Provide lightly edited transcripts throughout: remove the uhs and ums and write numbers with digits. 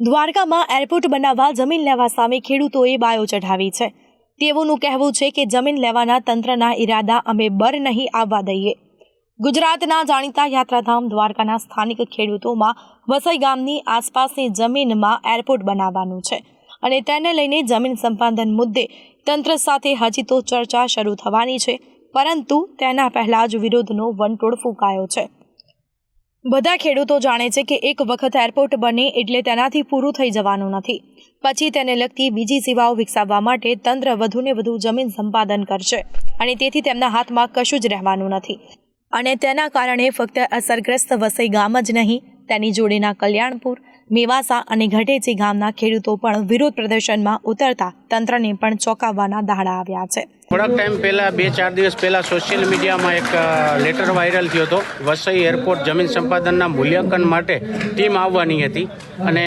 દ્વારકામાં એરપોર્ટ બનાવવા જમીન લેવા સામે ખેડૂતોએ બાયો ચઢાવી છે। તેઓનું કહેવું છે કે જમીન લેવાના તંત્રના ઇરાદા અમે બર નહીં આવવા દઈએ। ગુજરાતના જાણીતા યાત્રાધામ દ્વારકાના સ્થાનિક ખેડૂતોમાં વસઈ ગામની આસપાસની જમીનમાં એરપોર્ટ બનાવવાનું છે અને તેને લઈને જમીન સંપાદન મુદ્દે તંત્ર સાથે હજી તો ચર્ચા શરૂ થવાની છે, પરંતુ તેના પહેલા જ વિરોધનો વંટોળ ફૂંકાયો છે। બધા ખેડૂતો જાણે છે કે એક વખત એરપોર્ટ બને એટલે તેનાથી પૂરું થઈ જવાનું નથી। પછી તેને લગતી બીજી સેવાઓ વિકસાવવા માટે તંત્ર વધુને વધુ જમીન સંપાદન કરશે અને તેથી તેમના હાથમાં કશું જ રહેવાનું નથી અને તેના કારણે ફક્ત અસરગ્રસ્ત વસઈ ગામ જ નહીં, તેની જોડેના કલ્યાણપુર, મેવાસા અને ઘટેચી ગામના ખેડૂતો પણ વિરોધ પ્રદર્શનમાં ઉતરતા તંત્રને પણ ચોંકાવવાના દાડા આવ્યા છે। થોડાક ટાઈમ પહેલાં 2-4 દિવસ પહેલાં સોશિયલ મીડિયામાં એક લેટર વાયરલ થયો હતો। વસઈ એરપોર્ટ જમીન સંપાદનના મૂલ્યાંકન માટે ટીમ આવવાની હતી અને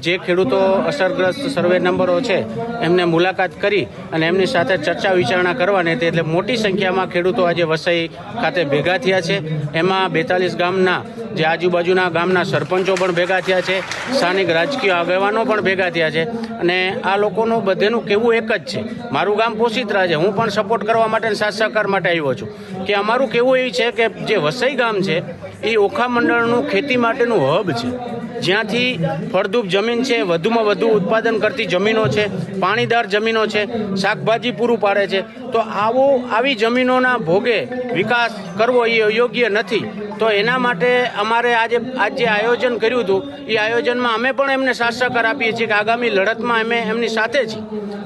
જે ખેડૂતો અસરગ્રસ્ત સર્વે નંબરો છે એમને મુલાકાત કરી અને એમની સાથે ચર્ચા વિચારણા કરવાની હતી। એટલે મોટી સંખ્યામાં ખેડૂતો આજે વસઈ ખાતે ભેગા થયા છે। એમાં 42 ગામના જે આજુબાજુના ગામના સરપંચો પણ ભેગા થયા છે, સ્થાનિક રાજકીય આગેવાનો પણ ભેગા થયા છે અને આ લોકોનું બધેનું કહેવું એક જ છે, મારું ગામ પોશીત્રા છે, હું પણ સપોર્ટ કરવા માટે સાથ સહકાર માટે આવ્યો છું કે અમારું કહેવું એ છે કે જે વસઈ ગામ છે એ ઓખા મંડળનું ખેતી માટેનું હબ છે, જ્યાંથી ફળદ્રુપ જમીન છે, વધુમાં વધુ ઉત્પાદન કરતી જમીનો છે, પાણીદાર જમીનો છે, શાકભાજી પૂરું પાડે છે। તો આવી જમીનોના ભોગે વિકાસ કરવો એ યોગ્ય નથી। તો એના માટે અમારે આજે જે આયોજન કર્યું હતું એ આયોજનમાં અમે પણ એમને સાથ સહકાર આપીએ છીએ કે આગામી લડતમાં અમે એમની સાથે છીએ।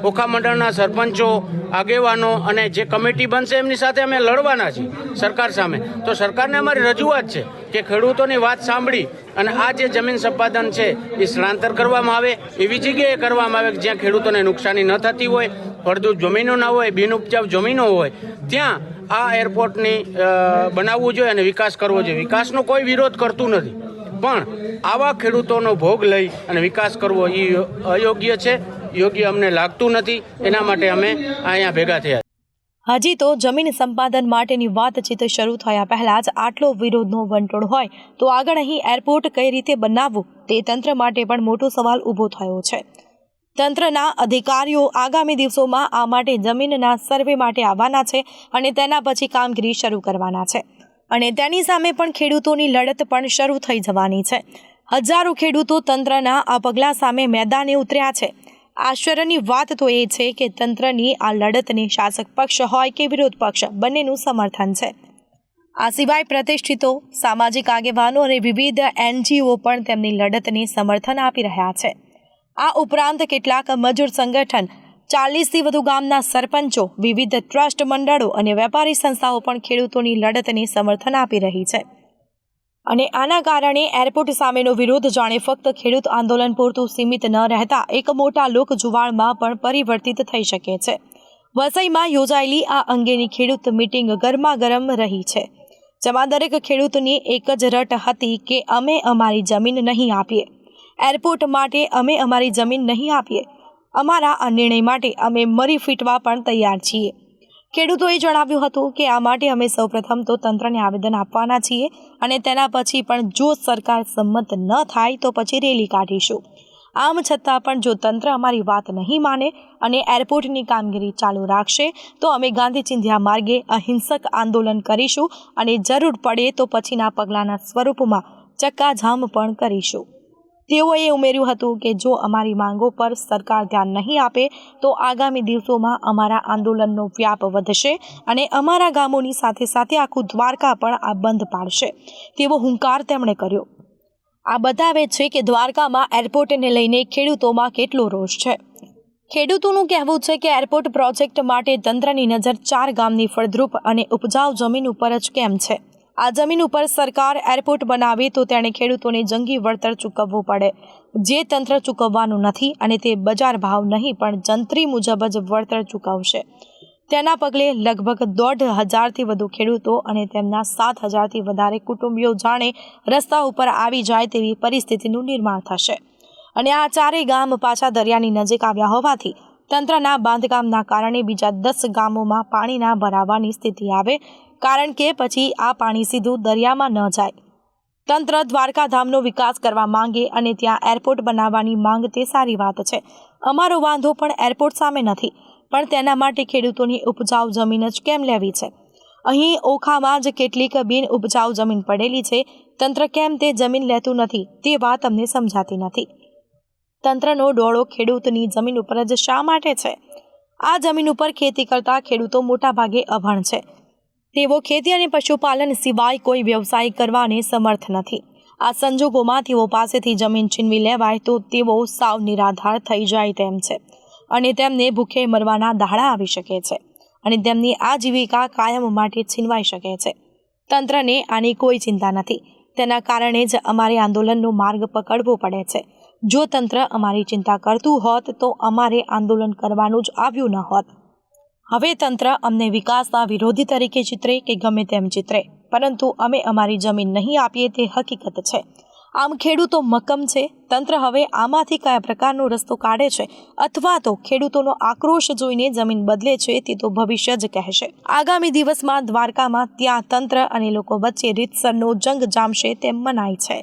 ઓખા મંડળના સરપંચો, આગેવાનો અને જે કમિટી બનશે એમની સાથે અમે લડવાના છીએ સરકાર સામે। તો સરકારને અમારી રજૂઆત છે કે ખેડૂતોની વાત સાંભળી અને આ જે જમીન સંપાદન છે એ સ્થળાંતર કરવામાં આવે, એવી જગ્યાએ કરવામાં આવે જ્યાં ખેડૂતોને નુકસાની ન થતી હોય, ફળદ્રુપ જમીનો ના હોય, બિનઉપજાઉ જમીનો હોય, ત્યાં આ એરપોર્ટની બનાવવું જોઈએ અને વિકાસ કરવો જોઈએ। વિકાસનો કોઈ વિરોધ કરતું નથી, પણ આવા ખેડૂતોનો ભોગ લઈ અને વિકાસ કરવો એ અયોગ્ય છે, યોગ્ય અમને લાગતું નથી। એના માટે અમે અહીંયા ભેગા થયા। હજી તો જમીન સંપાદન માટેની વાતચીત શરૂ થયા પહેલા જ આટલો વિરોધનો વંટોળ હોય તો આગળ અહીં એરપોર્ટ કઈ રીતે બનાવવું તે તંત્ર માટે પણ મોટો સવાલ ઊભો થયો છે। તંત્રના અધિકારીઓ આગામી દિવસોમાં આ માટે જમીનના સર્વે માટે આવવાના છે અને તેના પછી કામગીરી શરૂ કરવાના છે અને તેની સામે પણ ખેડૂતોની લડત પણ શરૂ થઈ જવાની છે। હજારો ખેડૂતો તંત્રના આ પગલાં સામે મેદાને ઉતર્યા છે। આશ્ચર્યની વાત તો એ છે કે તંત્રની આ લડતને શાસક પક્ષ હોય કે વિરોધ પક્ષ બંનેનું સમર્થન છે। આ સિવાય પ્રતિષ્ઠિતો, સામાજિક આગેવાનો અને વિવિધ NGO પણ તેમની લડતને સમર્થન આપી રહ્યા છે। આ ઉપરાંત કેટલાક મજૂર સંગઠન, 40થી વધુ ગામના સરપંચો, વિવિધ ટ્રસ્ટ મંડળો અને વેપારી સંસ્થાઓ પણ ખેડૂતોની લડતને સમર્થન આપી રહી છે અને આના કારણે એરપોર્ટ સામેનો વિરોધ જાણે ફક્ત ખેડૂત આંદોલન પૂરતું સીમિત ન રહેતા એક મોટા લોકજુવાળમાં પણ પરિવર્તિત થઈ શકે છે। વસઈમાં યોજાયેલી આ અંગેની ખેડૂત મીટિંગ ગરમાગરમ રહી છે, જેમાં દરેક ખેડૂતની એક જ રટ હતી કે અમે અમારી જમીન નહીં આપીએ, એરપોર્ટ માટે અમે અમારી જમીન નહીં આપીએ, અમારા આ નિર્ણય માટે અમે મરી ફીટવા પણ તૈયાર છીએ। ખેડૂતોએ જણાવ્યું હતું કે આ માટે અમે સૌપ્રથમ તો તંત્રને આવેદન આપવાના છીએ અને તેના પછી પણ જો સરકાર સંમત ન થાય તો પછી રેલી કાઢીશું। આમ છતાં પણ જો તંત્ર અમારી વાત નહીં માને અને એરપોર્ટની કામગીરી ચાલુ રાખશે તો અમે ગાંધી ચિંધ્યા માર્ગે અહિંસક આંદોલન કરીશું અને જરૂર પડે તો પછીના પગલાંના સ્વરૂપમાં ચક્કાજામ પણ કરીશું। તેઓએ ઉમેર્યું હતું કે જો અમારી માંગો પર સરકાર ધ્યાન નહીં આપે તો આગામી દિવસોમાં અમારા આંદોલનનો વ્યાપ વધશે અને અમારા ગામોની સાથે સાથે આખું દ્વારકા પણ આ બંધ પાડશે તેવો હુંકાર તેમણે કર્યો। આ બતાવે છે કે દ્વારકામાં એરપોર્ટને લઈને ખેડૂતોમાં કેટલો રોષ છે। ખેડૂતોનું કહેવું છે કે એરપોર્ટ પ્રોજેક્ટ માટે તંત્રની નજર 4 ગામની ફળદ્રુપ અને ઉપજાઉ જમીન ઉપર જ કેમ છે? આ જમીન ઉપર સરકાર એરપોર્ટ બનાવે તો તેણે ખેડૂતોને જંગી વળતર ચૂકવવું પડે, જે તંત્ર ચૂકવવાનું નથી અને તે બજાર ભાવ નહીં પણ જંત્રી મુજબ જ વળતર ચૂકવશે। તેના પગલે લગભગ 1,500થી વધુ ખેડૂતો અને તેમના 7,000થી વધારે કુટુંબીઓ જાણે રસ્તા ઉપર આવી જાય તેવી પરિસ્થિતિનું નિર્માણ થશે અને આ 4 ગામ પાછા દરિયાની નજીક આવ્યા હોવાથી તંત્રના બાંધકામના કારણે બીજા 10 ગામોમાં પાણીના ભરાવાની સ્થિતિ આવે, કારણ કે પછી આ પાણી સીધું દરિયામાં ન જાય। તંત્ર દ્વારકાધામનો વિકાસ કરવા માંગે અને ત્યાં એરપોર્ટ બનાવવાની માંગ તે સારી વાત છે. અમારો વાંધો પણ એરપોર્ટ સામે નથી, પણ તેના માટે ખેડૂતોની ઉપજાઉ જમીન જ કેમ લેવી છે? અહીં ઓખામાં જ કેટલીક બિન ઉપજાઉ જમીન પડેલી છે. તંત્ર કેમ તે જમીન લેતું નથી તે વાત અમને સમજાતી નથી. તંત્રનો ડોળો ખેડૂતની જમીન ઉપર જ શા માટે છે? આ જમીન ઉપર ખેતી કરતા ખેડૂતો મોટાભાગે અભણ છે. તેઓ ખેતી અને પશુપાલન સિવાય કોઈ વ્યવસાય કરવાને સમર્થ નથી. આ સંજોગોમાં તેઓ પાસેથી જમીન છીનવી લેવાય તો તેઓ સાવ નિરાધાર થઈ જાય તેમ છે અને તેમને ભૂખે મરવાના દાડા આવી શકે છે અને તેમની આજીવિકા કાયમ માટે છીનવાઈ શકે છે. તંત્રને આની કોઈ ચિંતા નથી. તેના કારણે જ અમારે આંદોલનનો માર્ગ પકડવો પડે છે. જો તંત્ર અમારી ચિંતા કરતું હોત તો અમારે આંદોલન કરવાનું જ આવ્યું ન હોત. હવે તંત્ર અમને વિકાસના વિરોધી તરીકે ચિતરે કે ગમે તેમ ચિતરે, પરંતુ અમે અમારી જમીન નહીં આપીએ તે હકીકત છે. આમ ખેડૂતો મક્કમ છે. તંત્ર હવે આમાંથી કયા પ્રકારનો રસ્તો કાઢે છે અથવા તો ખેડૂતોનો આક્રોશ જોઈને જમીન બદલે છે તે તો ભવિષ્ય જ કહેશે. આગામી દિવસમાં દ્વારકામાં ત્યાં તંત્ર અને લોકો વચ્ચે રીતસરનો જંગ જામશે તેમ મનાય છે.